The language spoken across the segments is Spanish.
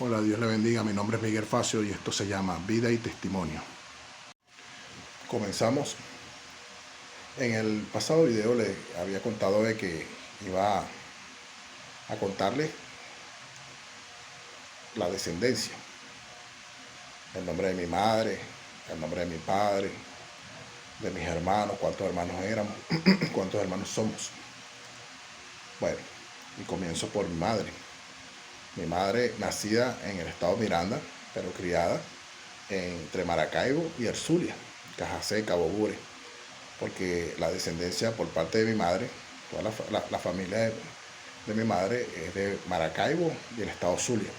Hola, Dios le bendiga. Mi nombre es Miguel Facio y esto se llama Vida y Testimonio. Comenzamos. En el pasado video le había contado de que iba a contarle la descendencia, el nombre de mi madre, el nombre de mi padre, de mis hermanos, cuántos hermanos éramos, cuántos hermanos somos. Bueno, y comienzo por mi madre. Mi madre, nacida en el estado Miranda, pero criada entre Maracaibo y Erzulia, Cajaseca, Bogure, porque la descendencia por parte de mi madre, toda la familia de mi madre es de Maracaibo y el estado Zulia.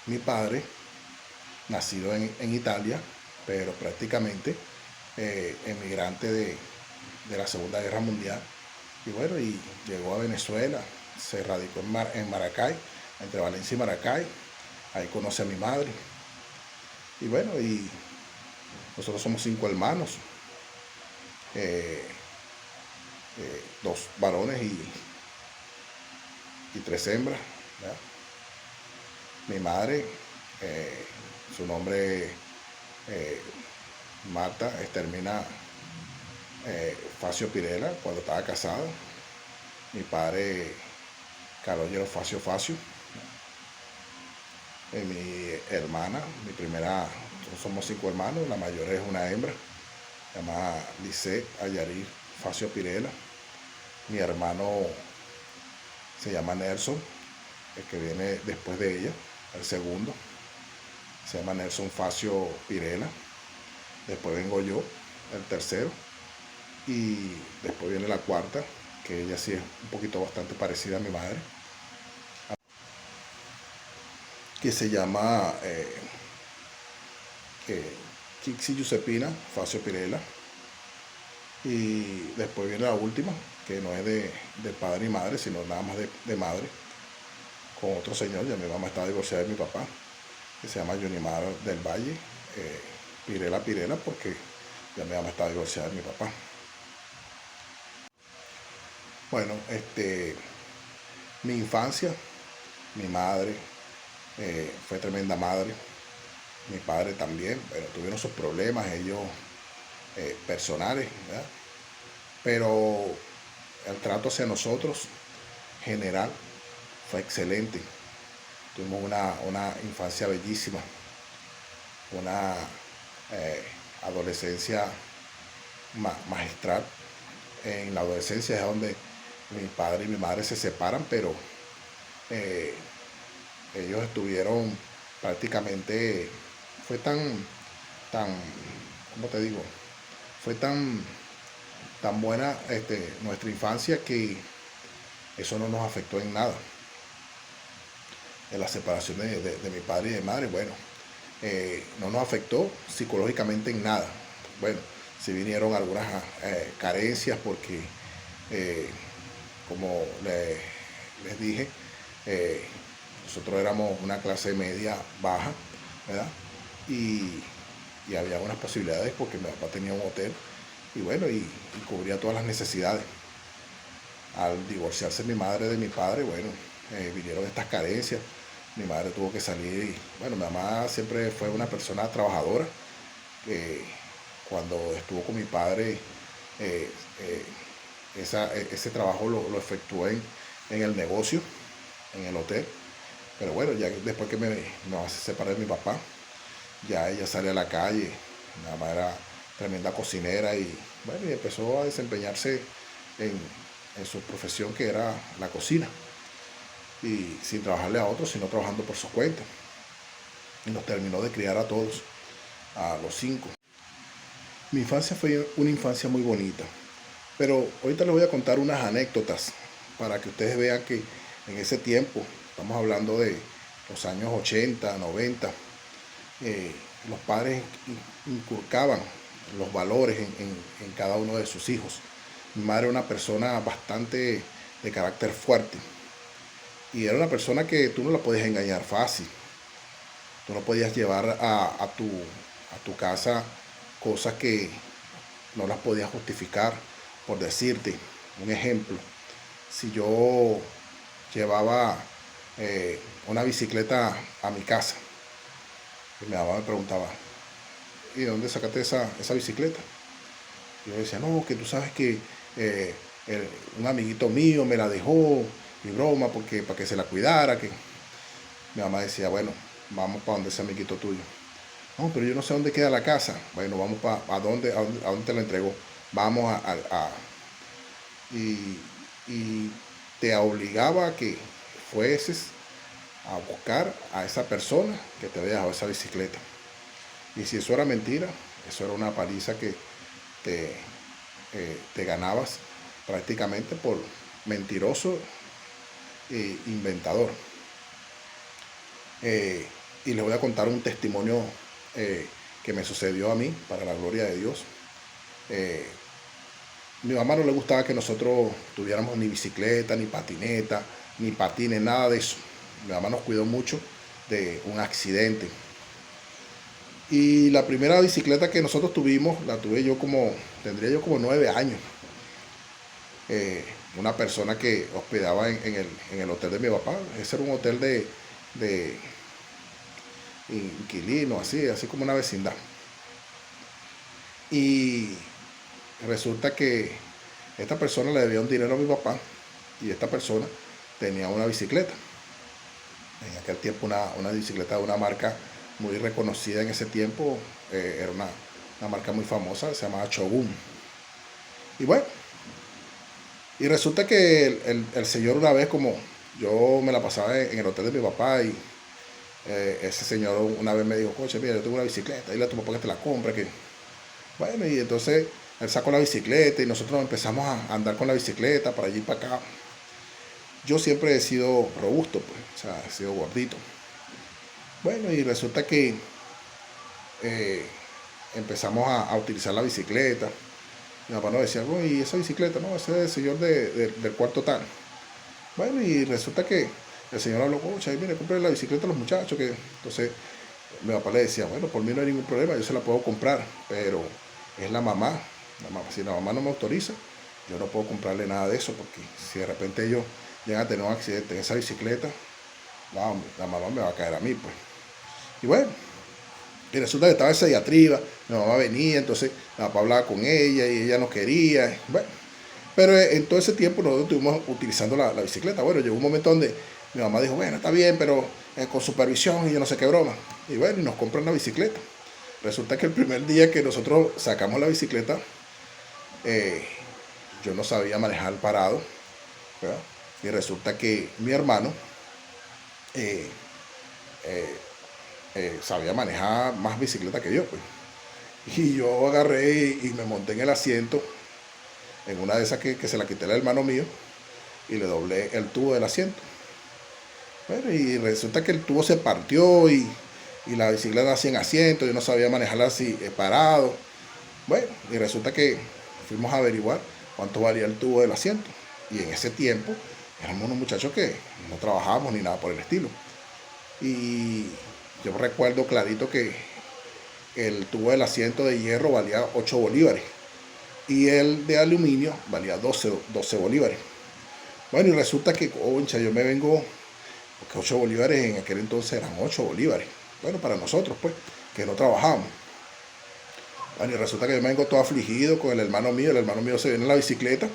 Mi padre, nacido en Italia, pero prácticamente emigrante de la Segunda Guerra Mundial, y bueno, y llegó a Venezuela, se radicó en Maracay, entre Valencia y Maracay, ahí conoce a mi madre, y bueno, y nosotros somos 5 hermanos, eh, 2 varones y 3 hembras, ¿verdad? Mi madre, su nombre Marta Estermina Facio Pirela, cuando estaba casada. Mi padre Carolero Facio Facio. Mi hermana, mi primera, somos 5 hermanos, la mayor es una hembra, llamada Lice Ayarí Facio Pirela. Mi hermano se llama Nelson, el que viene después de ella, el segundo, se llama Nelson Facio Pirela. Después vengo yo, el tercero, y después viene la cuarta, que ella sí es un poquito bastante parecida a mi madre, que se llama Kixi Giuseppina Facio Pirela. Y después viene la última, que no es de padre y madre, sino nada más de madre, con otro señor. Ya mi mamá está divorciada de mi papá, que se llama Junimar del Valle Pirela Pirela, porque ya mi mamá está divorciada de mi papá. Bueno, mi infancia, mi madre fue tremenda madre, mi padre también, pero tuvieron sus problemas ellos personales, ¿verdad? Pero el trato hacia nosotros, general, fue excelente. Tuvimos una infancia bellísima, una adolescencia magistral. En la adolescencia es donde mi padre y mi madre se separan, pero ellos estuvieron prácticamente, fue tan, ¿cómo te digo? Fue tan buena nuestra infancia que eso no nos afectó en nada. En la separación de mi padre y de mi madre, bueno, no nos afectó psicológicamente en nada. Bueno, sí vinieron algunas carencias porque, como les dije, nosotros éramos una clase media baja, ¿verdad? Y había unas posibilidades porque mi papá tenía un hotel y bueno, y cubría todas las necesidades. Al divorciarse mi madre de mi padre, bueno, vinieron estas carencias. Mi madre tuvo que salir y bueno, mi mamá siempre fue una persona trabajadora. Cuando estuvo con mi padre, eh, eh, ese trabajo lo efectuó en el negocio, en el hotel. Pero bueno, ya después que me separé de mi papá, ya ella sale a la calle. Mi mamá era tremenda cocinera y bueno, y empezó a desempeñarse en su profesión, que era la cocina, y sin trabajarle a otros, sino trabajando por su cuenta. Y nos terminó de criar a todos, a los 5. Mi infancia fue una infancia muy bonita, pero ahorita les voy a contar unas anécdotas para que ustedes vean que en ese tiempo, estamos hablando de los años 80, 90, los padres inculcaban los valores en cada uno de sus hijos. Mi madre era una persona bastante de carácter fuerte y era una persona que tú no la podías engañar fácil. Tú no podías llevar a tu casa cosas que no las podías justificar. Por decirte un ejemplo, si yo llevaba una bicicleta a mi casa. Y mi mamá me preguntaba, ¿y de dónde sacaste esa bicicleta? Y yo decía, no, que tú sabes que eh, un amiguito mío me la dejó, y broma, porque para que se la cuidara. Que mi mamá decía, bueno, vamos para donde ese amiguito tuyo. No, pero yo no sé dónde queda la casa. Bueno, vamos para a dónde te la entregó. Vamos y, y te obligaba a que fueses a buscar a esa persona que te había dejado esa bicicleta. Y si eso era mentira, eso era una paliza que te, te ganabas prácticamente por mentiroso e inventador. Y les voy a contar un testimonio que me sucedió a mí, para la gloria de Dios. Eh, Mi mamá no le gustaba que nosotros tuviéramos ni bicicleta, ni patineta, ni patines, nada de eso. Mi mamá nos cuidó mucho de un accidente. Y la primera bicicleta que nosotros tuvimos, la tuve yo tendría yo como 9 años. Eh, una persona que hospedaba en el hotel de mi papá. Ese era un hotel de inquilino, así como una vecindad. Y resulta que esta persona le debía un dinero a mi papá y esta persona tenía una bicicleta. En aquel tiempo una bicicleta de una marca muy reconocida en ese tiempo, era una marca muy famosa, se llamaba Shogun. Y bueno, y resulta que el señor una vez, como yo me la pasaba en el hotel de mi papá, y ese señor una vez me dijo, coche, mira, yo tengo una bicicleta, dile a tu papá que te la compre. Que bueno, y entonces él sacó la bicicleta y nosotros empezamos a andar con la bicicleta para allí y para acá. Yo siempre he sido robusto, pues, o sea, he sido gordito. Bueno, y resulta que eh, empezamos a utilizar la bicicleta. Mi papá nos decía, oh, y esa bicicleta, no, ese es el señor del cuarto tal. Bueno, y resulta que el señor habló, oye, mire, compre la bicicleta a los muchachos. Que entonces mi papá le decía, bueno, por mí no hay ningún problema, yo se la puedo comprar, pero es la mamá. Si la mamá no me autoriza, yo no puedo comprarle nada de eso, porque si de repente ellos llegan a tener un accidente en esa bicicleta, wow, la mamá me va a caer a mí, pues. Y bueno, y resulta que estaba esa diatriba, mi mamá venía, entonces mi papá hablaba con ella y ella no quería. Bueno, pero en todo ese tiempo nosotros estuvimos utilizando la bicicleta. Bueno, llegó un momento donde mi mamá dijo, bueno, está bien, pero con supervisión y yo no sé qué broma. Y bueno, y nos compran la bicicleta. Resulta que el primer día que nosotros sacamos la bicicleta, eh, yo no sabía manejar parado, ¿verdad? Y resulta que mi hermano eh, eh, sabía manejar más bicicleta que yo, pues. Y yo agarré y me monté en el asiento, en una de esas que se la quité al hermano mío, y le doblé el tubo del asiento. Bueno, y resulta que el tubo se partió y la bicicleta así en asiento, yo no sabía manejarla así parado. Bueno, y resulta que fuimos a averiguar cuánto valía el tubo del asiento. Y en ese tiempo éramos unos muchachos que no trabajábamos ni nada por el estilo. Y yo recuerdo clarito que el tubo del asiento de hierro valía 8 bolívares y el de aluminio valía 12 bolívares. Bueno, y resulta que, concha, yo me vengo, porque 8 bolívares en aquel entonces eran 8 bolívares. Bueno, para nosotros, pues, que no trabajábamos. Bueno, y resulta que yo me vengo todo afligido con el hermano mío se viene en la bicicleta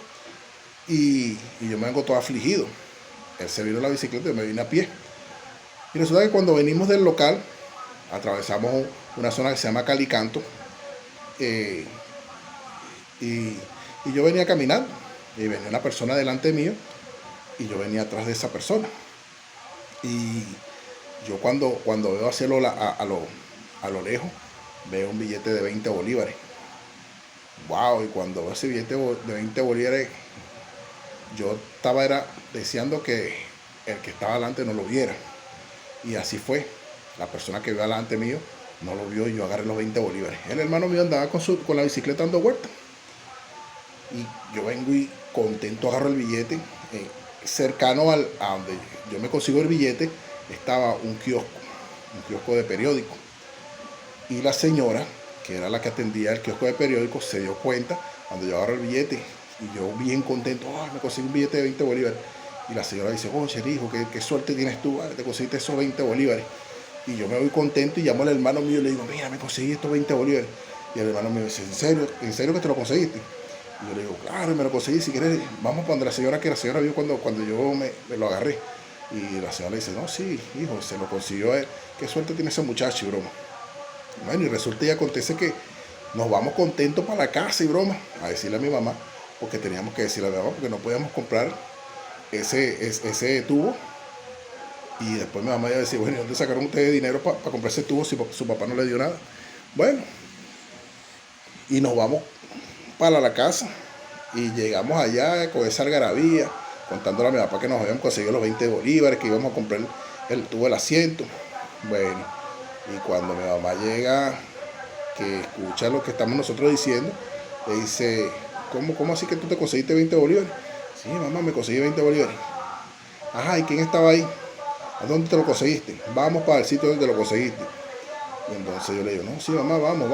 y yo me vengo todo afligido. Él se vino en la bicicleta y yo me vine a pie. Y resulta que cuando venimos del local, atravesamos una zona que se llama Calicanto, eh, y, y yo venía caminando, y venía una persona delante mío, y yo venía atrás de esa persona. Y yo cuando veo hacia a lo lejos, veo un billete de 20 bolívares. Wow, y cuando veo ese billete de 20 bolívares, yo era deseando que el que estaba delante no lo viera. Y así fue. La persona que vio delante mío no lo vio y yo agarré los 20 bolívares. El hermano mío andaba con la bicicleta dando vueltas. Y yo vengo y contento agarro el billete. Cercano a donde yo me consigo el billete estaba un kiosco de periódico. Y la señora, que era la que atendía el kiosco de periódico, se dio cuenta cuando yo agarro el billete. Y yo bien contento, me consigo un billete de 20 bolívares. Y la señora dice, oye, hijo, qué suerte tienes tú, ¿vale? Te conseguiste esos 20 bolívares. Y yo me voy contento y llamo al hermano mío y le digo, mira, me conseguí estos 20 bolívares. Y el hermano mío dice, ¿En serio que te lo conseguiste? Y yo le digo, claro, me lo conseguí, si quieres, vamos para donde la señora, que la señora vio cuando yo me lo agarré. Y la señora le dice, no, sí, hijo, se lo consiguió él. Qué suerte tiene ese muchacho y broma. Bueno, y resulta y acontece que nos vamos contentos para la casa y broma, a decirle a mi mamá, porque teníamos que decirle a mi mamá, porque no podíamos comprar ese tubo. Y después mi mamá iba a decir, bueno, ¿dónde sacaron ustedes dinero para comprar ese tubo si su papá no le dio nada? Bueno, y nos vamos para la casa y llegamos allá con esa algarabía, contándole a mi papá que nos habíamos conseguido los 20 bolívares, que íbamos a comprar el tubo del asiento. Bueno, y cuando mi mamá llega, que escucha lo que estamos nosotros diciendo, le dice, ¿cómo así que tú te conseguiste 20 bolívares? Sí, mamá, me conseguí 20 bolívares. Ajá, ¿y quién estaba ahí? ¿A dónde te lo conseguiste? Vamos para el sitio donde lo conseguiste. Y entonces yo le digo, no, sí, mamá, vamos.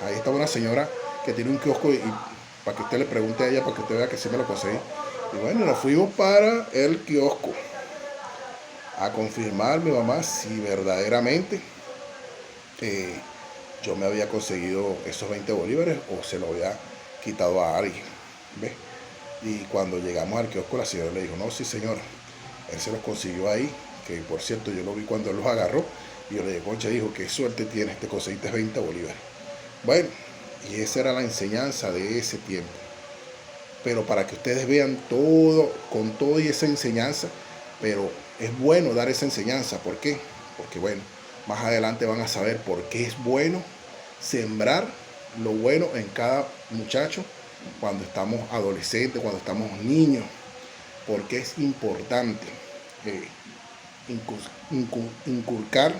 Ahí está una señora que tiene un kiosco y para que usted le pregunte a ella, para que usted vea que sí me lo conseguí. Y bueno, nos fuimos para el kiosco a confirmar mi mamá si verdaderamente yo me había conseguido esos 20 bolívares o se lo había quitado a alguien. ¿Ves? Y cuando llegamos al kiosco, la señora le dijo, no, sí, señora, él se los consiguió ahí, que por cierto yo lo vi cuando él los agarró. Y yo le dije, concha, dijo, qué suerte tienes, te conseguiste 20 bolívares. Bueno, y esa era la enseñanza de ese tiempo. Pero para que ustedes vean todo, con todo y esa enseñanza, pero es bueno dar esa enseñanza. ¿Por qué? Porque bueno, más adelante van a saber por qué es bueno sembrar lo bueno en cada muchacho cuando estamos adolescentes, cuando estamos niños. Porque es importante inculcar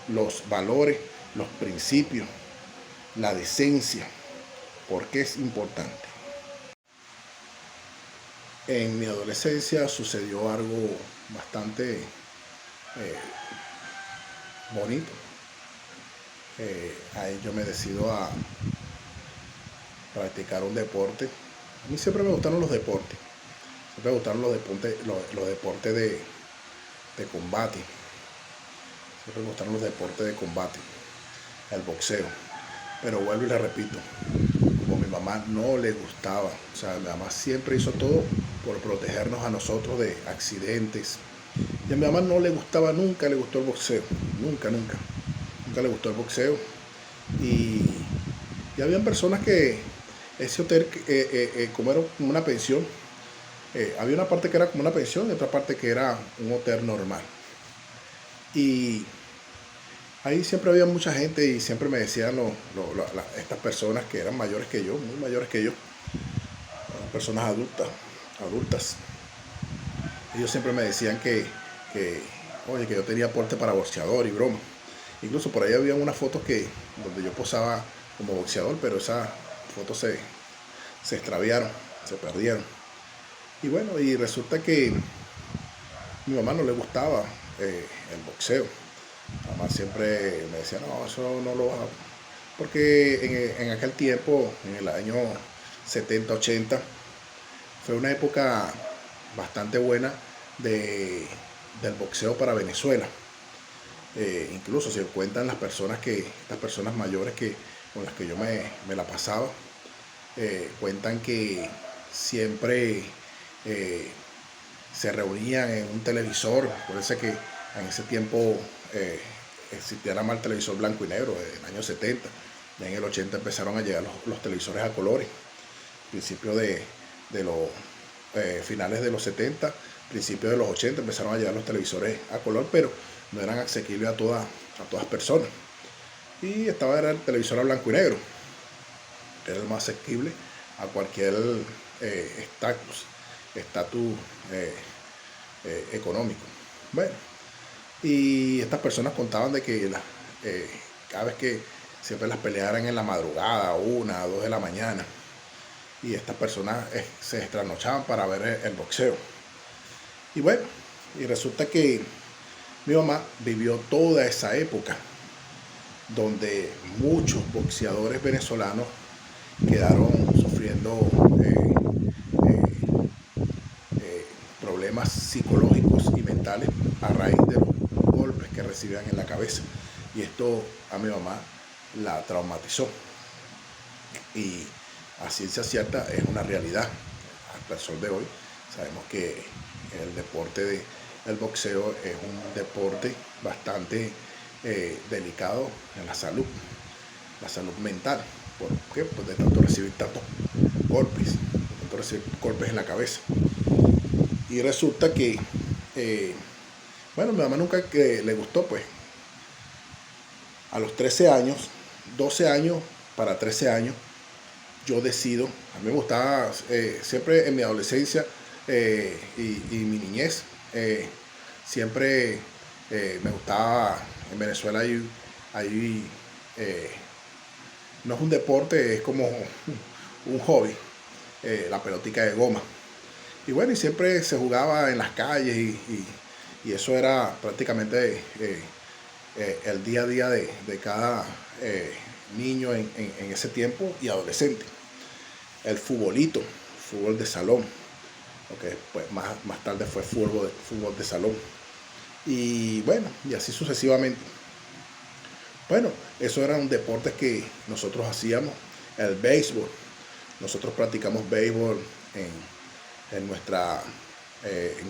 los valores, los principios, la decencia. Porque es importante. En mi adolescencia sucedió algo bastante bonito. Ahí yo me decido a practicar un deporte. A mí siempre me gustaron los deportes. Siempre me gustaron los deportes de combate. Siempre me gustaron los deportes de combate. El boxeo. Pero vuelvo y le repito, como a mi mamá no le gustaba, o sea, mi mamá siempre hizo todo por protegernos a nosotros de accidentes. Y a mi mamá no le gustaba, nunca le gustó el boxeo. Nunca le gustó el boxeo. Y habían personas que ese hotel, como era como una pensión, había una parte que era como una pensión y otra parte que era un hotel normal. Y ahí siempre había mucha gente y siempre me decían estas personas que eran mayores que yo, muy mayores que yo, personas adultas. Ellos siempre me decían oye, que yo tenía porte para boxeador y broma. Incluso por ahí había unas fotos donde yo posaba como boxeador, pero esas fotos se extraviaron, se perdieron. Y bueno, y resulta que a mi mamá no le gustaba el boxeo. Mi mamá siempre me decía, no, eso no lo hago. Porque en aquel tiempo, en el año 70, 80, fue una época bastante buena del boxeo para Venezuela. Incluso se cuentan las personas mayores con las que yo me la pasaba, cuentan que siempre se reunían en un televisor. Parece que en ese tiempo existía nada más el televisor blanco y negro, en el año 70. Ya en el 80 empezaron a llegar los televisores a colores. Principios de los finales de los 70, principios de los 80 empezaron a llegar los televisores a color, pero no eran asequibles a todas personas. Y era el televisor a blanco y negro. Era el más asequible a cualquier estatus económico. Bueno, y estas personas contaban de que cada vez que siempre las peleas eran en la madrugada, 1, 2 de la mañana, y estas personas se trasnochaban para ver el boxeo. Y bueno, y resulta que mi mamá vivió toda esa época donde muchos boxeadores venezolanos quedaron sufriendo problemas mentales a raíz de los golpes que recibían en la cabeza. Y esto a mi mamá la traumatizó. Y a ciencia cierta es una realidad. Hasta el sol de hoy sabemos que el deporte del boxeo es un deporte bastante delicado en la salud mental. ¿Por qué? Pues de tanto recibir tantos golpes, de tanto recibir golpes en la cabeza. Y resulta que, bueno, mi mamá nunca que le gustó, pues, a los 13 años, 12 años para 13 años, yo decido, a mí me gustaba siempre en mi adolescencia y mi niñez, siempre me gustaba, en Venezuela hay no es un deporte, es como un hobby, la pelotica de goma. Y bueno, y siempre se jugaba en las calles y eso era prácticamente el día a día de cada niño en ese tiempo y adolescente. El futbolito, fútbol de salón, okay, pues más tarde fue fútbol de salón. Y bueno, y así sucesivamente. Bueno, eso eran deportes que nosotros hacíamos. El béisbol, nosotros practicamos béisbol en nuestra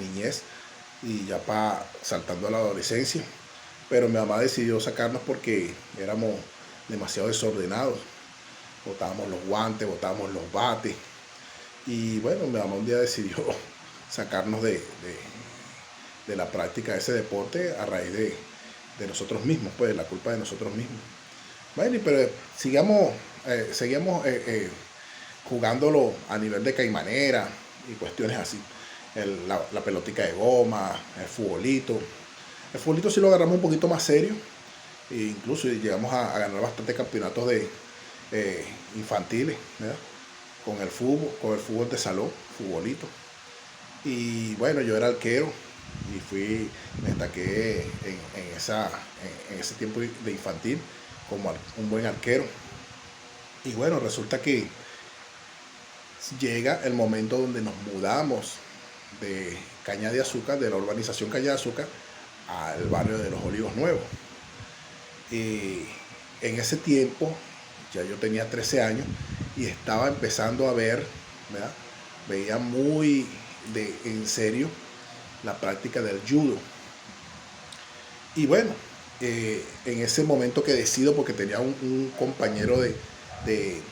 niñez y ya saltando a la adolescencia. Pero mi mamá decidió sacarnos porque éramos demasiado desordenados. Botábamos los guantes, botábamos los bates. Y bueno, mi mamá un día decidió sacarnos de la práctica de ese deporte a raíz de nosotros mismos, pues la culpa de nosotros mismos. Bueno, pero seguíamos jugándolo a nivel de caimanera y cuestiones así. La pelotica de goma, el futbolito. El futbolito sí lo agarramos un poquito más serio. E incluso llegamos a ganar bastantes campeonatos de infantiles, ¿verdad? Con el fútbol de salón, futbolito. Y bueno, yo era arquero y me destaqué en ese tiempo de infantil como un buen arquero. Y bueno, resulta que llega el momento donde nos mudamos de Caña de Azúcar, de la urbanización Caña de Azúcar, al barrio de los Olivos Nuevos. Y en ese tiempo, ya yo tenía 13 años y estaba empezando a ver, ¿verdad? Veía muy en serio la práctica del judo. Y bueno, en ese momento que decido, porque tenía un compañero del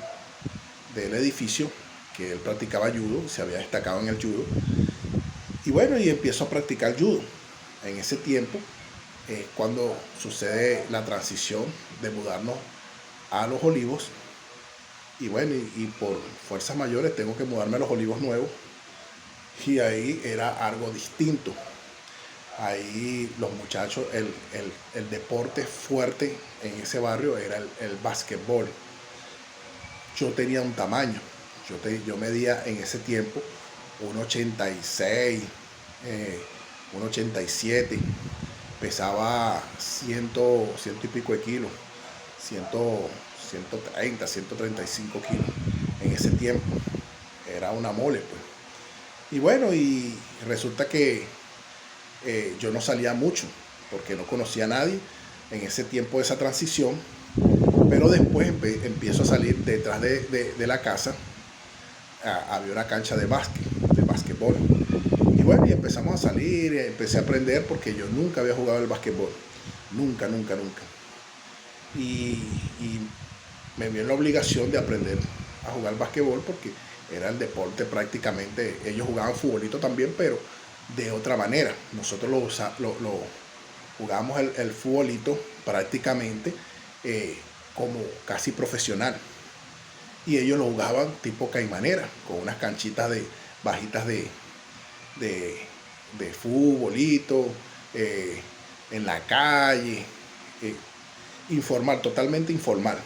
edificio que él practicaba judo, se había destacado en el judo. Y bueno, y empiezo a practicar judo. En ese tiempo, cuando sucede la transición de mudarnos a Los Olivos. Y bueno, y por fuerzas mayores tengo que mudarme a Los Olivos Nuevos. Y ahí era algo distinto. Ahí los muchachos, el deporte fuerte en ese barrio era el básquetbol. Yo tenía un tamaño. Yo medía en ese tiempo 1,86, 1,87. Pesaba 100 y pico de kilos. 130, 135 kilos en ese tiempo. Era una mole, pues. Y bueno, y resulta que yo no salía mucho porque no conocía a nadie en ese tiempo de esa transición, pero después empiezo a salir detrás de la casa. Había una cancha de básquetbol. Y bueno, y empezamos a salir, empecé a aprender porque yo nunca había jugado el básquetbol. Nunca. Y me vi en la obligación de aprender a jugar básquetbol porque era el deporte prácticamente. Ellos jugaban futbolito también, pero de otra manera. Nosotros lo jugábamos el futbolito prácticamente como casi profesional. Y ellos lo jugaban tipo caimanera, con unas canchitas bajitas de futbolito, en la calle, informal, totalmente informal.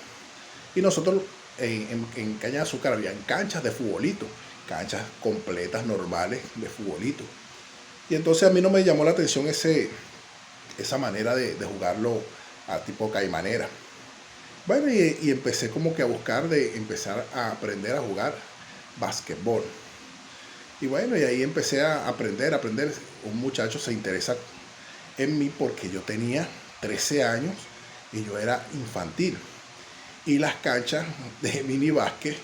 Y nosotros en Caña de Azúcar habían canchas de futbolito, canchas completas, normales de futbolito. Y entonces a mí no me llamó la atención esa manera de jugarlo a tipo caimanera. Bueno, y empecé como que a buscar de empezar a aprender a jugar básquetbol. Y bueno, y ahí empecé a aprender. Un muchacho se interesa en mí porque yo tenía 13 años y yo era infantil. Y las canchas de mini básquet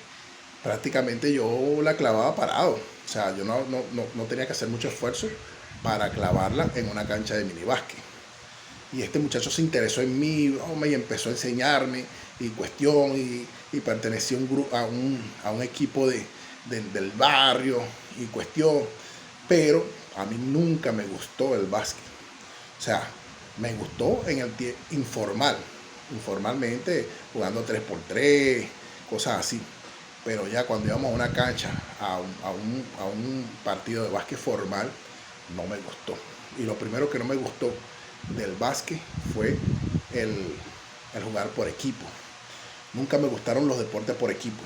prácticamente yo la clavaba parado. O sea, yo no tenía que hacer mucho esfuerzo para clavarla en una cancha de mini básquet. Y este muchacho se interesó en mí, hombre, y empezó a enseñarme y cuestión, y pertenecía a un equipo del barrio y cuestión. Pero a mí nunca me gustó el básquet. O sea, me gustó en el informal, informalmente, jugando 3x3, cosas así. Pero ya cuando íbamos a una cancha, a un partido de básquet formal, no me gustó. Y lo primero que no me gustó del básquet fue el, el jugar por equipo. Nunca me gustaron los deportes por equipo.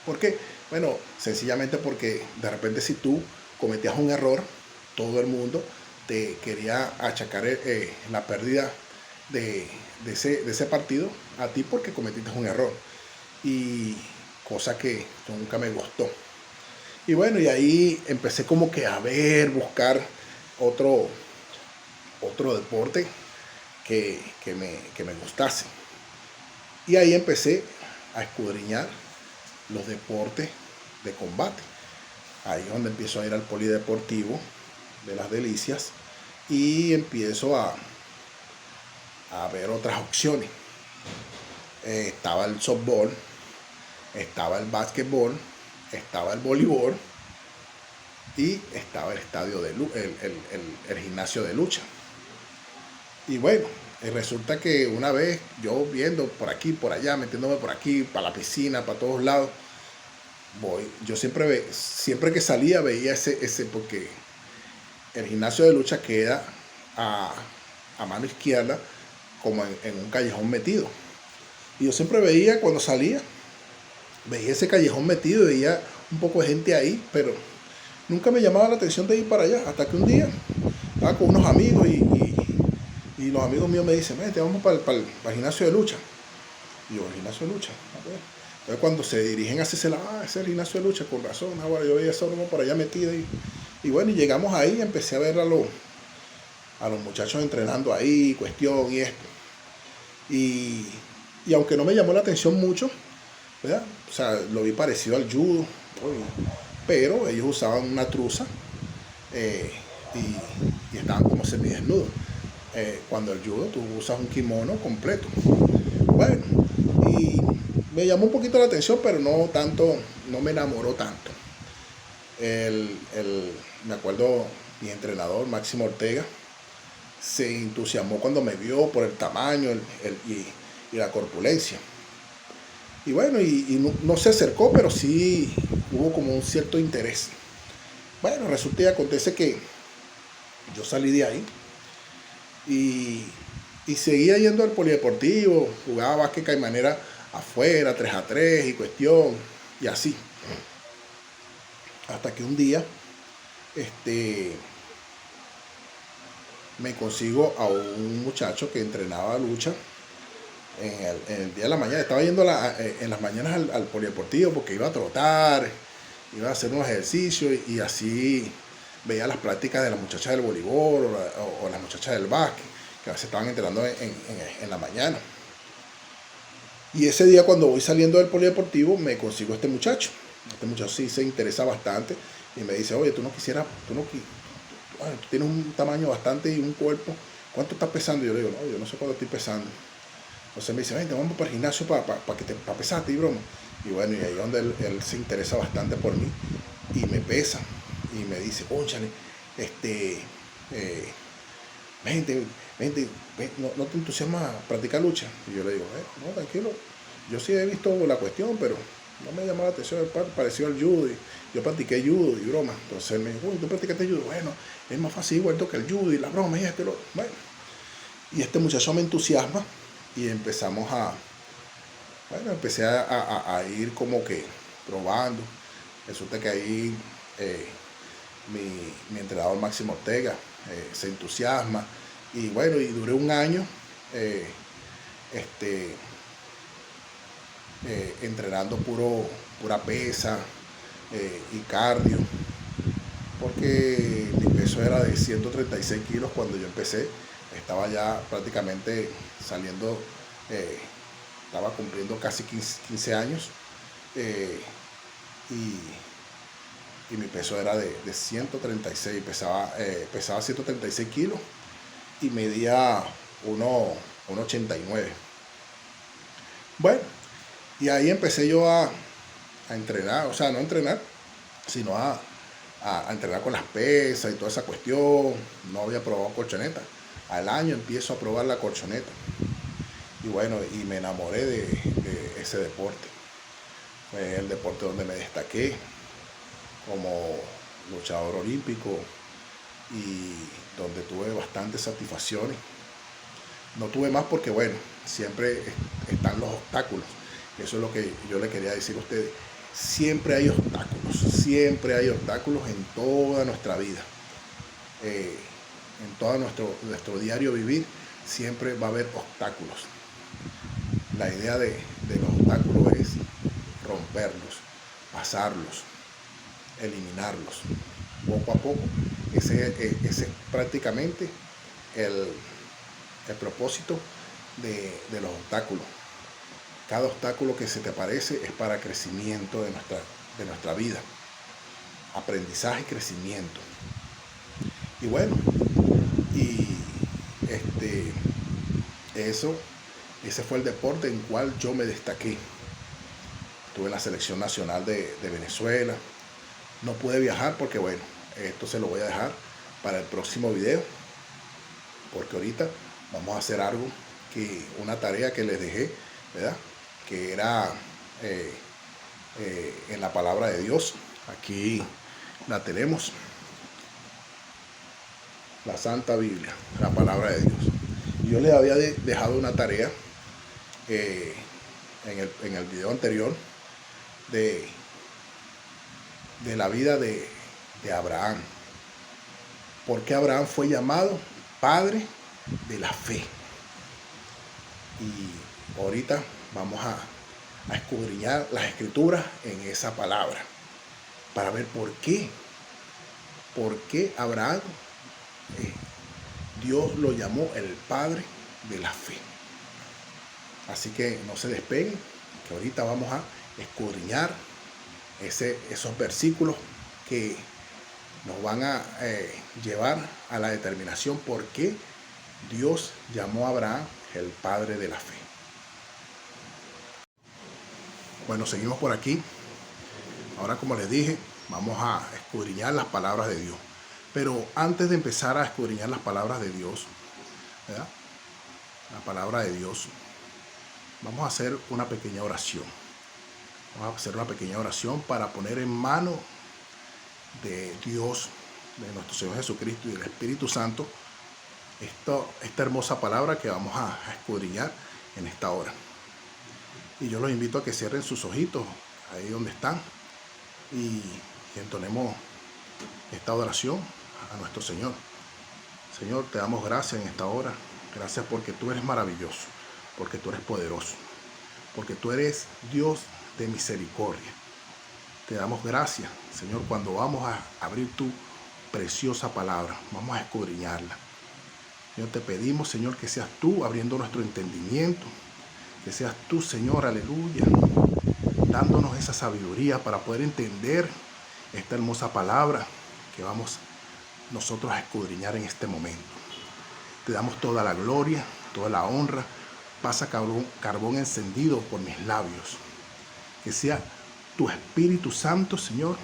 ¿Por qué? Bueno, sencillamente porque de repente si tú cometías un error, todo el mundo te quería achacar la pérdida de ese partido a ti porque cometiste un error. Y cosa que nunca me gustó. Y bueno, y ahí empecé como que a buscar otro, otro deporte que me gustase. Y ahí empecé a escudriñar los deportes de combate. Ahí es donde empiezo a ir al polideportivo de Las Delicias y empiezo a ver otras opciones. Estaba el softball, estaba el básquetbol, estaba el voleibol y estaba el estadio el gimnasio de lucha. Y bueno, resulta que una vez yo viendo por aquí, por allá, metiéndome por aquí, para la piscina, para todos lados, yo siempre que salía veía ese porque el gimnasio de lucha queda a mano izquierda, como en un callejón metido. Y yo siempre veía cuando salía, veía ese callejón metido y veía un poco de gente ahí, pero nunca me llamaba la atención de ir para allá, hasta que un día estaba con unos amigos y los amigos míos me dicen, vete, vamos para el gimnasio de lucha. Y yo, ¿el gimnasio de lucha? A ver. Entonces cuando se dirigen hacia ese lado, ese es el gimnasio de lucha, con razón. Ahora yo veía eso por allá metido y bueno, y llegamos ahí y empecé a ver a los muchachos entrenando ahí, cuestión y esto. Y aunque no me llamó la atención mucho, ¿verdad? O sea, lo vi parecido al judo, pero ellos usaban una truza eh, y estaban como semidesnudos. Cuando el judo tú usas un kimono completo. Bueno, y me llamó un poquito la atención, pero no tanto, no me enamoró tanto. Me acuerdo, mi entrenador, Máximo Ortega, se entusiasmó cuando me vio por el tamaño y la corpulencia. Y bueno, no se acercó, pero sí hubo como un cierto interés. Bueno, resulta y acontece que yo salí de ahí y seguía yendo al polideportivo, jugaba básquet caimanera afuera, 3x3 y cuestión, y así. Hasta que un día, me consigo a un muchacho que entrenaba lucha en el día de la mañana. Estaba yendo en las mañanas al polideportivo porque iba a trotar, iba a hacer unos ejercicios y así veía las prácticas de las muchachas del voleibol o las muchachas del básquet, que a veces estaban entrenando en la mañana. Y ese día cuando voy saliendo del polideportivo me consigo a este muchacho. Este muchacho sí se interesa bastante y me dice, oye, tú tienes un tamaño bastante y un cuerpo, ¿cuánto estás pesando? Y yo le digo, no, yo no sé cuánto estoy pesando. Entonces me dice, vente, vamos para el gimnasio para pesarte y broma. Y bueno, y ahí es donde él se interesa bastante por mí y me pesa y me dice, ónchale, vente, no te entusiasma practicar lucha. Y yo le digo, no, tranquilo, yo sí he visto la cuestión, pero no me llamó la atención, pareció al judo. Y yo practiqué judo y broma. Entonces él me dijo, ¿tú practicaste judo? Bueno, es más fácil igual que el judo y la broma y esto. Bueno, y este muchacho me entusiasma y empecé a ir como que probando. Resulta que ahí mi entrenador Máximo Ortega se entusiasma y bueno, y duré un año entrenando pura pesa y cardio, porque mi peso era de 136 kilos cuando yo empecé estaba ya prácticamente saliendo, estaba cumpliendo casi 15 años, eh, y mi peso era de 136, pesaba 136 kilos y medía 1,89. Bueno, y ahí empecé yo a entrenar, o sea, no a entrenar, sino a entrenar con las pesas y toda esa cuestión. No había probado colchoneta. Al año empiezo a probar la colchoneta. Y bueno, y me enamoré de ese deporte. Fue el deporte donde me destaqué como luchador olímpico y donde tuve bastantes satisfacciones. No tuve más porque, bueno, siempre están los obstáculos. Eso es lo que yo le quería decir a ustedes. Siempre hay obstáculos en toda nuestra vida. En todo nuestro diario vivir, siempre va a haber obstáculos. La idea de los obstáculos es romperlos, pasarlos, eliminarlos, poco a poco. Ese es prácticamente el propósito de los obstáculos. Cada obstáculo que se te aparece es para crecimiento de nuestra vida, aprendizaje y crecimiento. Y bueno, y ese fue el deporte en el cual yo me destaqué. Estuve en la selección nacional de Venezuela. No pude viajar porque, bueno, esto se lo voy a dejar para el próximo video, porque ahorita vamos a hacer algo, una tarea que les dejé, ¿verdad? Que era en la palabra de Dios. Aquí la tenemos, la Santa Biblia, la palabra de Dios. Y yo les había dejado una tarea en el video anterior de la vida de Abraham. ¿Por qué Abraham fue llamado padre de la fe? Y ahorita vamos a escudriñar las escrituras en esa palabra para ver por qué Abraham, Dios lo llamó el padre de la fe. Así que no se despeguen, que ahorita vamos a escudriñar esos versículos que nos van a llevar a la determinación por qué Dios llamó a Abraham el padre de la fe. Bueno, seguimos por aquí. Ahora, como les dije, vamos a escudriñar las palabras de Dios. Pero antes de empezar a escudriñar las palabras de Dios, ¿verdad? La palabra de Dios, vamos a hacer una pequeña oración. Vamos a hacer una pequeña oración para poner en mano de Dios, de nuestro Señor Jesucristo y del Espíritu Santo, esta hermosa palabra que vamos a escudriñar en esta hora. Y yo los invito a que cierren sus ojitos ahí donde están y entonemos esta oración a nuestro Señor. Señor, te damos gracias en esta hora. Gracias porque tú eres maravilloso, porque tú eres poderoso, porque tú eres Dios de misericordia. Te damos gracias, Señor, cuando vamos a abrir tu preciosa palabra, vamos a escudriñarla. Señor, te pedimos, Señor, que seas tú abriendo nuestro entendimiento, que seas tú, Señor, aleluya, dándonos esa sabiduría para poder entender esta hermosa palabra que vamos nosotros a escudriñar en este momento. Te damos toda la gloria, toda la honra. Pasa carbón encendido por mis labios. Que sea tu Espíritu Santo, Señor,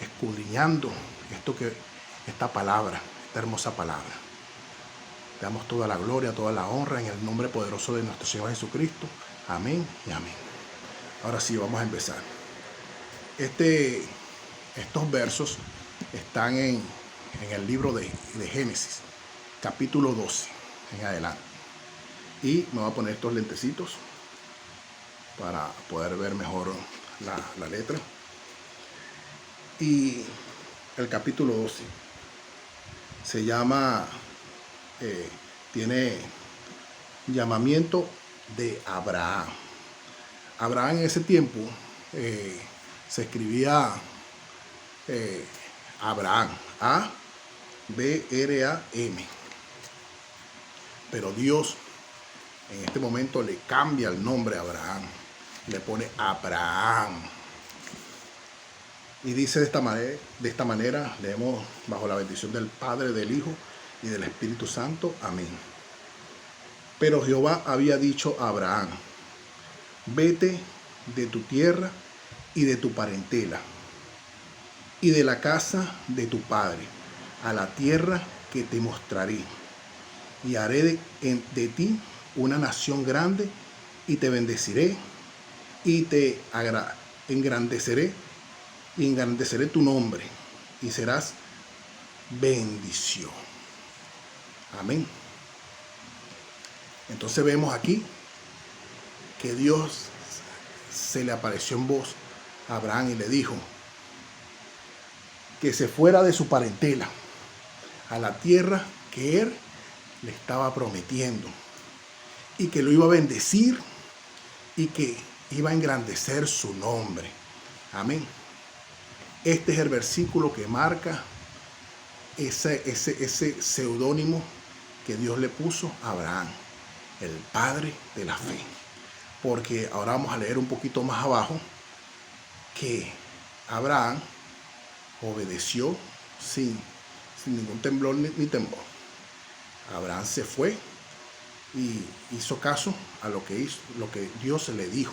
escudriñando esta palabra, esta hermosa palabra. Te damos toda la gloria, toda la honra en el nombre poderoso de nuestro Señor Jesucristo. Amén y amén. Ahora sí, vamos a empezar. Estos versos están en el libro de Génesis, capítulo 12, en adelante. Y me voy a poner estos lentecitos para poder ver mejor la letra. Y el capítulo 12 se llama, tiene llamamiento de Abraham. Abraham en ese tiempo se escribía Abraham, A-B-R-A-M. Pero Dios en este momento le cambia el nombre a Abraham. Le pone Abraham. Y dice de esta manera, leemos bajo la bendición del Padre, del Hijo y del Espíritu Santo. Amén. Pero Jehová había dicho a Abraham: vete de tu tierra y de tu parentela y de la casa de tu padre a la tierra que te mostraré, y haré de ti una nación grande, y te bendeciré y te engrandeceré, y engrandeceré tu nombre, y serás bendición. Amén. Entonces vemos aquí que Dios se le apareció en voz a Abraham y le dijo que se fuera de su parentela a la tierra que él le estaba prometiendo, y que lo iba a bendecir y que iba a engrandecer su nombre. Amén. Este es el versículo que marca ese seudónimo que Dios le puso a Abraham, el padre de la fe. Porque ahora vamos a leer un poquito más abajo que Abraham obedeció sin ningún temblor ni temor. Abraham se fue y hizo caso a lo que Dios le dijo.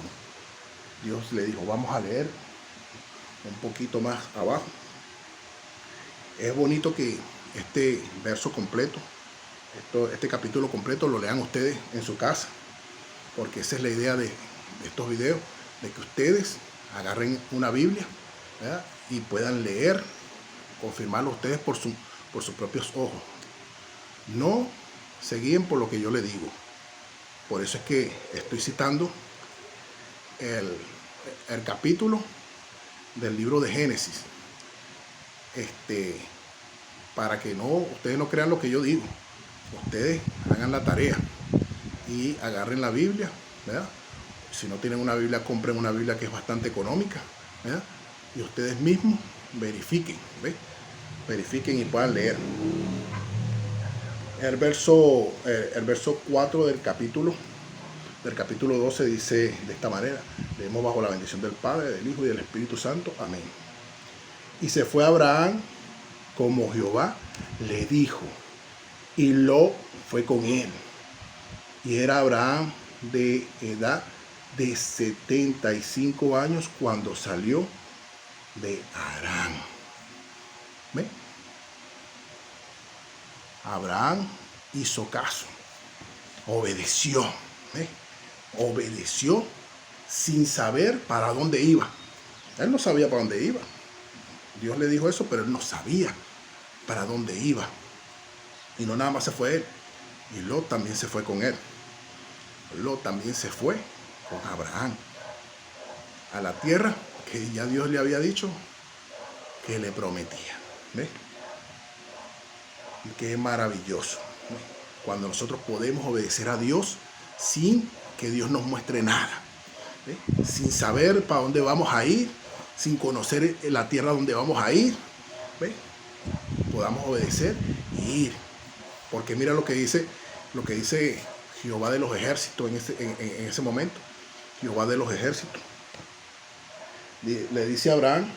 Dios le dijo, vamos a leer un poquito más abajo. Es bonito que este verso completo, este capítulo completo, lo lean ustedes en su casa, porque esa es la idea de estos videos, de que ustedes agarren una Biblia, ¿verdad?, y puedan leer, confirmarlo ustedes por sus propios ojos. No se guíen por lo que yo les digo. Por eso es que estoy citando el capítulo del libro de Génesis, para que ustedes no crean lo que yo digo. Ustedes hagan la tarea y agarren la Biblia, ¿verdad? Si no tienen una Biblia, compren una Biblia que es bastante económica, ¿verdad? Y ustedes mismos verifiquen, ¿ves? Verifiquen y puedan leer. El verso 4 del capítulo 12 dice de esta manera: leemos bajo la bendición del Padre, del Hijo y del Espíritu Santo. Amén. Y se fue Abraham como Jehová le dijo, y Lot fue con él. Y era Abraham de edad de 75 años cuando salió de Harán. ¿Ve? Abraham hizo caso, obedeció, ¿ve? Obedeció sin saber para dónde iba. Él no sabía para dónde iba. Dios le dijo eso, pero él no sabía para dónde iba. Y no nada más se fue él, y Lot también se fue con él. Lot también se fue con Abraham a la tierra que ya Dios le había dicho que le prometía. ¿Ves? Y qué maravilloso, ¿ves?, cuando nosotros podemos obedecer a Dios sin que Dios nos muestre nada, ¿ves?, sin saber para dónde vamos a ir, sin conocer la tierra donde vamos a ir, ¿ves?, podamos obedecer y ir. Porque mira lo que dice Jehová de los ejércitos en ese momento. Jehová de los ejércitos le dice a Abraham: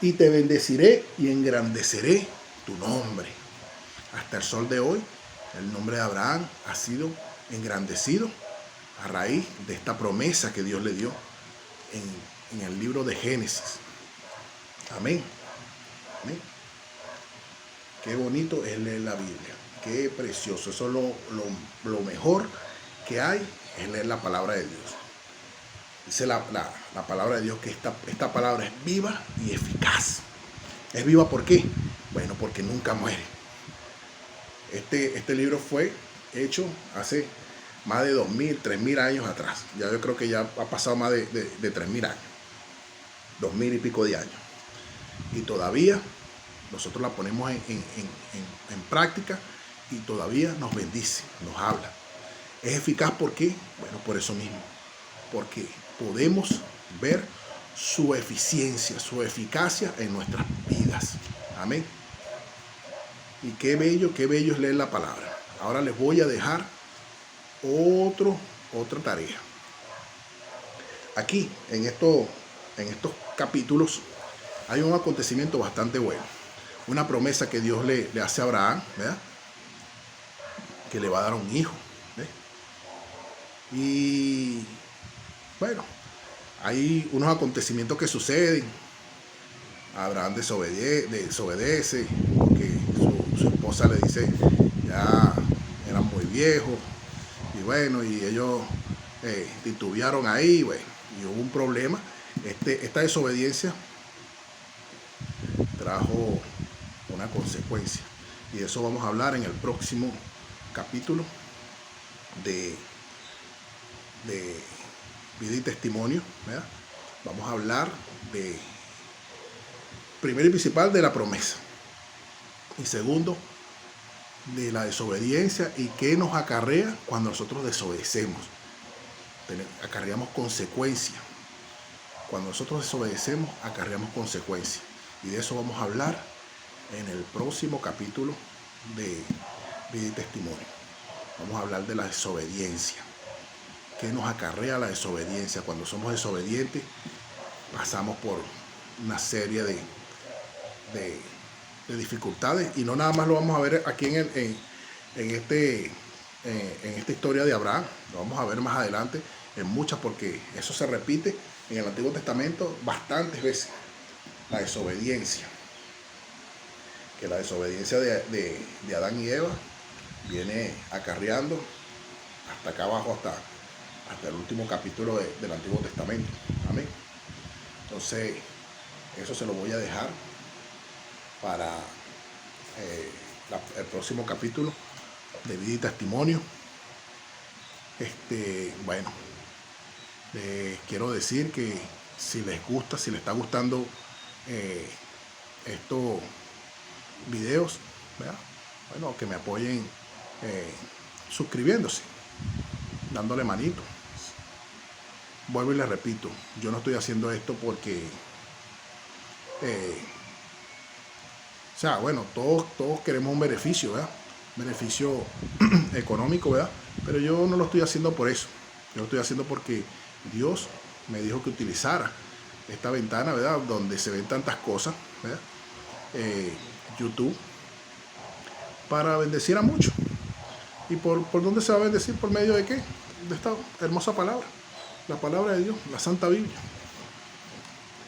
y te bendeciré y engrandeceré tu nombre. Hasta el sol de hoy, el nombre de Abraham ha sido engrandecido a raíz de esta promesa que Dios le dio en el libro de Génesis. Amén. Amén. Qué bonito es leer la Biblia. Qué precioso. Eso es lo mejor que hay, es leer la palabra de Dios. Dice la palabra de Dios que esta palabra es viva y eficaz. ¿Es viva por qué? Bueno, porque nunca muere. Este libro fue hecho hace más de 2.000, 3.000 años atrás. Ya yo creo que ya ha pasado más de 3.000 años. 2.000 y pico de años. Y todavía nosotros la ponemos en práctica y todavía nos bendice, nos habla. ¿Es eficaz por qué? Bueno, por eso mismo. Porque podemos ver su eficiencia, su eficacia en nuestras vidas. Amén. Y qué bello es leer la palabra. Ahora les voy a dejar otra tarea. Aquí, en estos capítulos, hay un acontecimiento bastante bueno. Una promesa que Dios le hace a Abraham, ¿verdad? Que le va a dar un hijo. ¿Ves? Y bueno, hay unos acontecimientos que suceden. Abraham desobedece porque su esposa le dice ya eran muy viejos. Y bueno, y ellos titubearon ahí, bueno, y hubo un problema. Esta desobediencia trajo una consecuencia. Y de eso vamos a hablar en el próximo capítulo de vida y testimonio, ¿verdad? Vamos a hablar de, primero y principal, de la promesa. Y segundo, de la desobediencia y qué nos acarrea cuando nosotros desobedecemos. Acarreamos consecuencias. Cuando nosotros desobedecemos, acarreamos consecuencias. Y de eso vamos a hablar en el próximo capítulo de vida y testimonio. Vamos a hablar de la desobediencia. ¿Qué nos acarrea la desobediencia? Cuando somos desobedientes, pasamos por una serie de dificultades, y no nada más lo vamos a ver aquí en esta historia de Abraham. Lo vamos a ver más adelante en muchas, porque eso se repite en el Antiguo Testamento bastantes veces. La desobediencia, que la desobediencia de Adán y Eva viene acarreando hasta acá abajo, hasta el último capítulo del Antiguo Testamento. Amén. Entonces, eso se lo voy a dejar para el próximo capítulo de vida y testimonio. Bueno, les quiero decir que si les gusta, si les está gustando estos videos, ¿verdad? Bueno, que me apoyen suscribiéndose, dándole manito. Vuelvo y les repito, yo no estoy haciendo esto porque o sea, bueno, todos queremos un beneficio, ¿verdad? Beneficio económico, ¿verdad? Pero yo no lo estoy haciendo por eso. Yo lo estoy haciendo porque Dios me dijo que utilizara esta ventana, ¿verdad? Donde se ven tantas cosas, ¿verdad? YouTube, para bendecir a muchos. ¿Y por dónde se va a bendecir? ¿Por medio de qué? De esta hermosa palabra. La palabra de Dios, la Santa Biblia.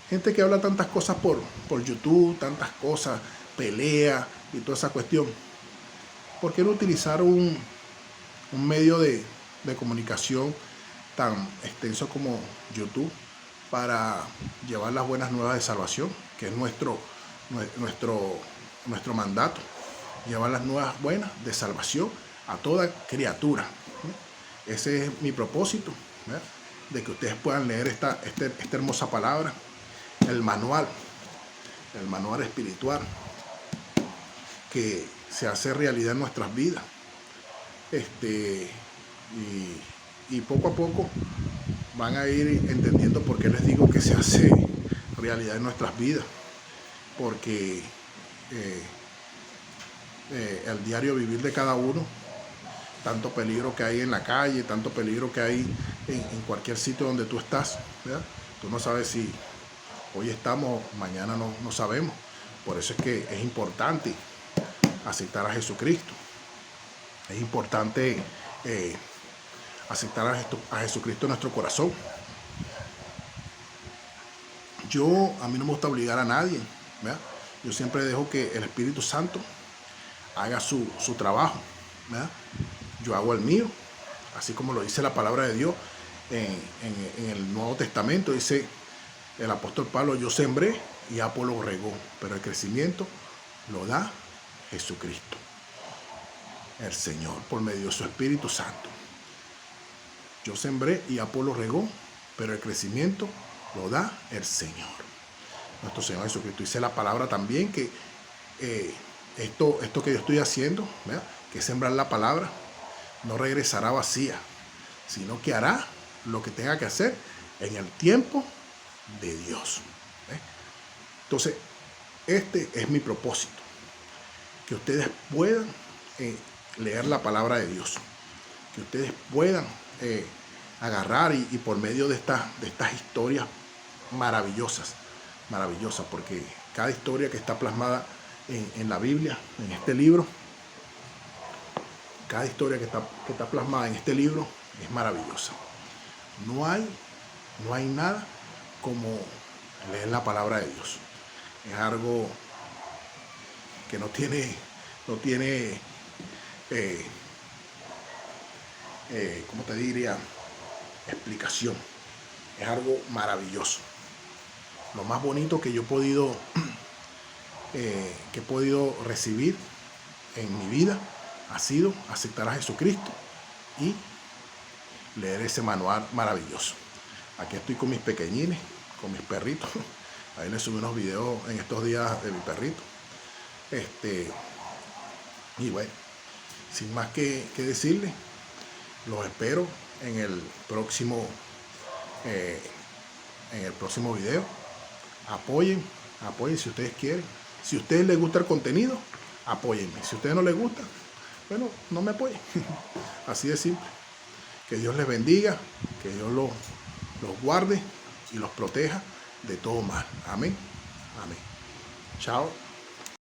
Gente que habla tantas cosas por YouTube, tantas cosas, pelea y toda esa cuestión. ¿Por qué no utilizar un medio de comunicación tan extenso como YouTube para llevar las buenas nuevas de salvación, que es nuestro mandato? Llevar las nuevas buenas de salvación a toda criatura. Ese es mi propósito, ¿verdad? De que ustedes puedan leer esta hermosa palabra, el manual espiritual que se hace realidad en nuestras vidas. Y poco a poco van a ir entendiendo por qué les digo que se hace realidad en nuestras vidas, porque el diario vivir de cada uno, tanto peligro que hay en la calle, tanto peligro que hay en cualquier sitio donde tú estás, ¿verdad? Tú no sabes si hoy estamos, mañana no sabemos. Por eso es que es importante aceptar a Jesucristo. Es importante aceptar a Jesucristo en nuestro corazón. A mí no me gusta obligar a nadie, ¿verdad? Yo siempre dejo que el Espíritu Santo haga su trabajo, ¿verdad? Yo hago el mío, así como lo dice la palabra de Dios en el Nuevo Testamento. Dice el apóstol Pablo: yo sembré y Apolo regó, pero el crecimiento lo da Jesucristo, el Señor, por medio de su Espíritu Santo. Yo sembré y Apolo regó, pero el crecimiento lo da el Señor, nuestro Señor Jesucristo. Dice la palabra también que esto que yo estoy haciendo, ¿verdad?, que es sembrar la palabra, no regresará vacía, sino que hará lo que tenga que hacer en el tiempo de Dios. Entonces, este es mi propósito, que ustedes puedan leer la palabra de Dios. Que ustedes puedan agarrar y por medio de estas historias maravillosas, porque cada historia que está plasmada en la Biblia, en este libro, cada historia que está plasmada en este libro es maravillosa. No hay nada como leer la palabra de Dios. Es algo que no tiene ¿cómo te diría? Explicación. Es algo maravilloso. Lo más bonito que yo he podido recibir en mi vida ha sido aceptar a Jesucristo y leer ese manual maravilloso. Aquí estoy con mis pequeñines, con mis perritos. Ahí les subí unos videos en estos días de mi perrito. Y bueno, sin más que decirles, los espero en el próximo video. Apoyen si ustedes quieren. Si a ustedes les gusta el contenido, apóyenme. Si a ustedes no les gusta, bueno, no me apoyen. Así de simple. Que Dios les bendiga, que Dios los guarde y los proteja de todo mal. Amén. Amén. Chao.